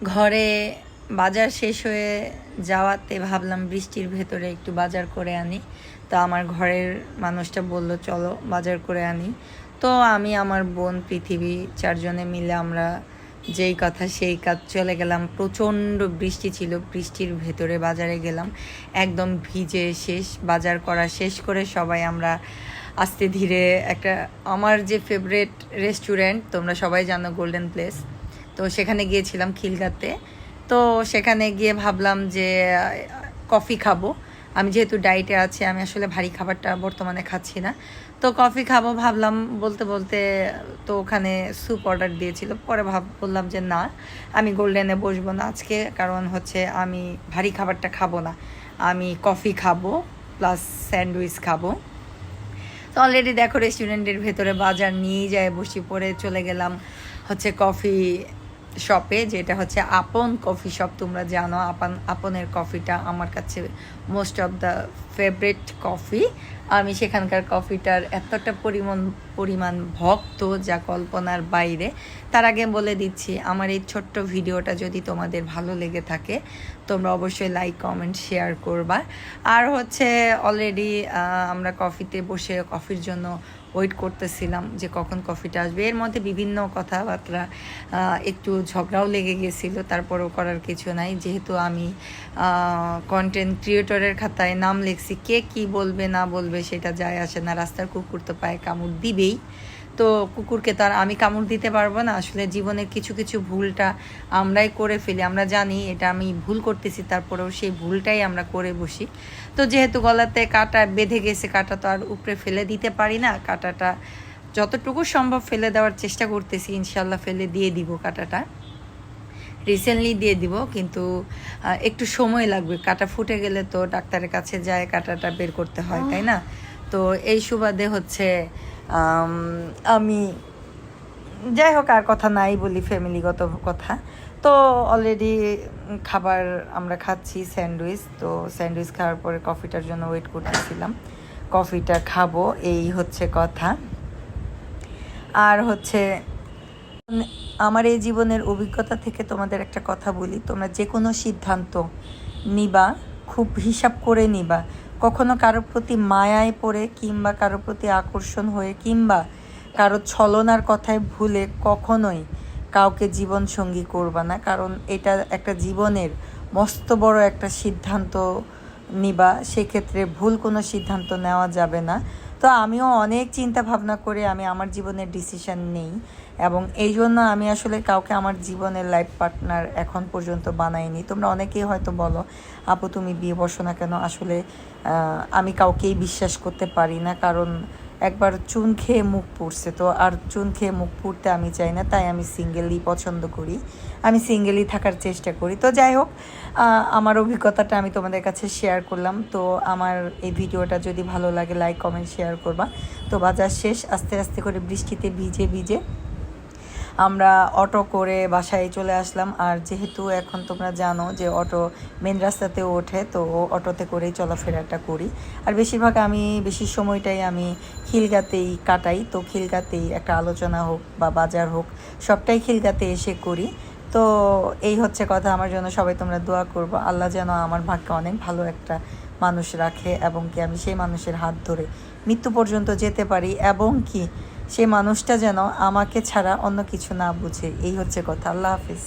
ঘরে বাজার শেষ হয়ে যাওয়াতে ভাবলাম বৃষ্টির ভেতরে একটু বাজার করে আনি। তো আমার ঘরের মানুষটা বলল চলো বাজার করে আনি। তো আমি আমার বোন পৃথিবী চারজনে মিলে আমরা যেই কথা সেই কাজ চলে গেলাম। প্রচণ্ড বৃষ্টি ছিল, বৃষ্টির ভেতরে বাজারে গেলাম, একদম ভিজে শেষ। বাজার করা শেষ করে সবাই আমরা আস্তে ধীরে একটা আমার যে ফেভারিট রেস্টুরেন্ট তোমরা সবাই জানো, গোল্ডেন প্লেস, তো সেখানে গিয়েছিলাম খিলগাতে। তো সেখানে গিয়ে ভাবলাম যে কফি খাবো। আমি যেহেতু ডায়েটে আছি, আমি আসলে ভারী খাবারটা বর্তমানে খাচ্ছি না, তো কফি খাবো ভাবলাম বলতে বলতে। তো ওখানে স্যুপ অর্ডার দিয়েছিল, পরে বললাম যে না, আমি গোল্ডেনে বসবো না আজকে, কারণ হচ্ছে আমি ভারী খাবারটা খাবো না, আমি কফি খাবো প্লাস স্যান্ডউইচ খাবো। তো অলরেডি দেখো রেস্টুরেন্টের ভেতরে বাজার নিয়ে যায়, বসে পড়ে চলে গেলাম হচ্ছে কফি শপে, যেটা হচ্ছে আপন কফি শপ। তোমরা জানো আপনের কফিটা আমার কাছে most of the favourite coffee. আমি সেখানকার কফিটার এতটা পরিমাণ ভক্ত যা কল্পনার বাইরে। তার আগে বলে দিচ্ছি, আমার এই ছোট্ট ভিডিওটা যদি তোমাদের ভালো লেগে থাকে তোমরা অবশ্যই লাইক কমেন্ট শেয়ার করবা। আর হচ্ছে অলরেডি আমরা কফিতে বসে কফির জন্য ওয়েট করতেছিলাম যে কখন কফিটা আসবে। এর মধ্যে বিভিন্ন কথাবার্তা, একটু ঝগড়াও লেগে গেছিলো, তারপরেও করার কিছু নাই, যেহেতু আমি কন্টেন্ট ক্রিয়েটরের খাতায় নাম লিখছি, কে কি বলবে না বলবে সেটা যায় আসে না। রাস্তার কুকুর তো পায়ে কামড় দিবেই, তো কুকুরকে তো আর আমি কামড় দিতে পারবো না। আসলে জীবনের কিছু কিছু ভুলটা আমরাই করে ফেলি, আমরা জানি এটা আমি ভুল করতেছি, তারপরেও সেই ভুলটাই আমরা করে বসি। তো যেহেতু গলাতে কাঁটা বেঁধে গেছে, কাঁটা তো আর উপরে ফেলে দিতে পারি না, কাঁটাটা যতটুকু সম্ভব ফেলে দেওয়ার চেষ্টা করতেছি, ইনশাল্লাহ ফেলে দিয়ে দিব কাঁটাটা, রিসেন্টলি দিয়ে দিব, কিন্তু একটু সময় লাগবে। কাঁটা ফুটে গেলে তো ডাক্তারের কাছে যায় কাঁটাটা বের করতে হয়, তাই না? তো এই সুবাদে হচ্ছে আমি, যাই হোক আর কথা নাই বলি, ফ্যামিলিগত কথা। তো অলরেডি খাবার আমরা খাচ্ছি স্যান্ডউইচ। তো স্যান্ডউইচ খাওয়ার পরে কফিটার জন্য ওয়েট করতেছিলাম, কফিটা খাবো, এই হচ্ছে কথা। আর হচ্ছে আমার এই জীবনের অভিজ্ঞতা থেকে তোমাদের একটা কথা বলি, তোমরা যে কোনো সিদ্ধান্ত নিবা খুব হিসাব করে নিবা। কখনো কারোর প্রতি মায়ায় পড়ে কিংবা কারোর প্রতি আকর্ষণ হয়ে কিংবা কারো ছলনার কথায় ভুলে কখনোই কাউকে জীবন সঙ্গী করবা না, কারণ এটা একটা জীবনের মস্ত বড় একটা সিদ্ধান্ত নিবা, সেক্ষেত্রে ভুল কোনো সিদ্ধান্ত নেওয়া যাবে না। তো আমিও অনেক চিন্তা ভাবনা করে আমি আমার জীবনের ডিসিশন নেই, এবং এই জন্য আমি আসলে কাউকে আমার জীবনের লাইফ পার্টনার এখন পর্যন্ত বানাইনি। তোমরা অনেকেই হয়তো বলো আপু তুমি বিয়ে বসো না কেন? আসলে আমি কাউকেই বিশ্বাস করতে পারি না, কারণ একবার চুন খেয়ে মুখ পুড়ছে, তো আর চুন খেয়ে মুখ পুড়তে আমি চাই না, তাই আমি সিঙ্গেলই পছন্দ করি, আমি সিঙ্গেলই থাকার চেষ্টা করি। তো যাই হোক, আমার অভিজ্ঞতাটা আমি তোমাদের কাছে শেয়ার করলাম। তো আমার এই ভিডিওটা যদি ভালো লাগে লাইক কমেন্ট শেয়ার করবা। তো বাজার শেষ, আস্তে আস্তে করে বৃষ্টিতে ভিজে ভিজে আমরা অটো করে বাসায় চলে আসলাম। আর যেহেতু এখন তোমরা জানো যে অটো মেন রাস্তাতেও ওঠে, তো অটোতে করেই চলাফেরাটা করি। আর বেশিরভাগ আমি বেশি সময়টাই আমি খিলগাতেই কাটাই। তো খিলগাতেই একটা আলোচনা হোক বা বাজার হোক, সবটাই খিলগাতে এসে করি। তো এই হচ্ছে কথা, আমার জন্য সবাই তোমরা দোয়া করবো, আল্লাহ যেন আমার ভাগ্যে অনেক ভালো একটা মানুষ রাখে, এবং কি আমি সেই মানুষের হাত ধরে মৃত্যু পর্যন্ত যেতে পারি, এবং কি সে মানুষটা যেন আমাকে ছাড়া অন্য কিছু না বুঝে। এই হচ্ছে কথা। আল্লাহ হাফিজ।